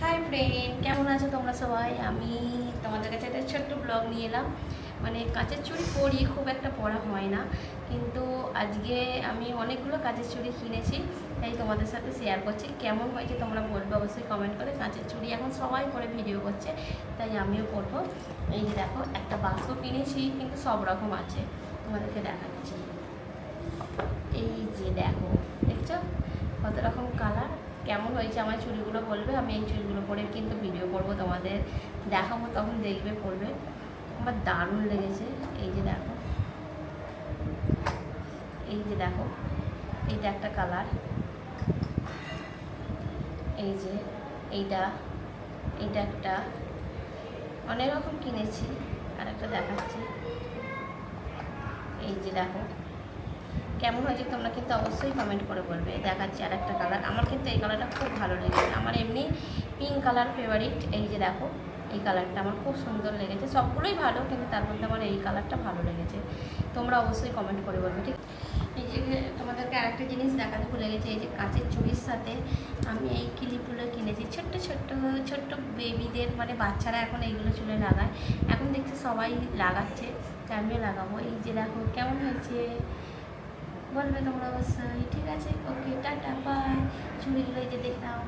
Hi friend, কেমন আছো তোমরা সবাই? আমি তোমাদের কাছে একটা ছোট্ট ব্লগ নিয়ে এলাম। মানে কাচের চুড়ি পরি, খুব একটা পরা হয় না, কিন্তু আজকে আমি অনেকগুলো কাচের চুড়ি কিনেছি, তাই তোমাদের সাথে শেয়ার করছি। কেমন হয়েছে তোমরা বলবে অবশ্যই কমেন্ট করে। কাচের চুড়ি এখন সবাই করে ভিডিও করছে, তাই আমিও করবো। এই যে দেখো, একটা বাক্স কিনেছি, কিন্তু সব রকম আছে, তোমাদেরকে দেখাচ্ছি। এই যে দেখো, দেখছো কত রকম কালার। কেমন হয়েছে আমার চুড়িগুলো বলবে। আমি এই চুড়িগুলো পরে কিন্তু ভিডিও করবো, তোমাদের দেখাবো, তখন দেখবে পরবে। আমার দারুণ লেগেছে। এই যে দেখো, এই যে দেখো, এইটা একটা কালার, এই যে এইটা, এইটা একটা, অনেক রকম কিনেছি। আর একটা দেখাচ্ছি, এই যে দেখো। কেমন হয়েছে তোমরা কিন্তু অবশ্যই কমেন্ট করে বলবে। দেখাচ্ছি আর একটা কালার, আমার কিন্তু এই কালারটা খুব ভালো লেগেছে। আমার এমনি পিঙ্ক কালার ফেভারিট। এই যে দেখো, এই কালারটা আমার খুব সুন্দর লেগেছে। সবগুলোই ভালো, কিন্তু তার মধ্যে আমার এই কালারটা ভালো লেগেছে। তোমরা অবশ্যই কমেন্ট করে বলবে, ঠিক। এই যে তোমাদেরকে আরেকটা জিনিস দেখাতে ভুলে গেছে। এই যে কাঁচের চুড়ির সাথে আমি এই ক্লিপগুলো কিনেছি, ছোট্ট ছোট্ট ছোট্ট বেবিদের, মানে বাচ্চারা এখন এইগুলো চুলে লাগায়। এখন দেখছি সবাই লাগাচ্ছে, তাই আমিও লাগাবো। এই যে দেখো, কেমন হয়েছে বলবে তোমরা অবশ্যই। ঠিক আছে, ওকে, টাটা, বাই। চুড়িগুলো এই যে দেখলাম।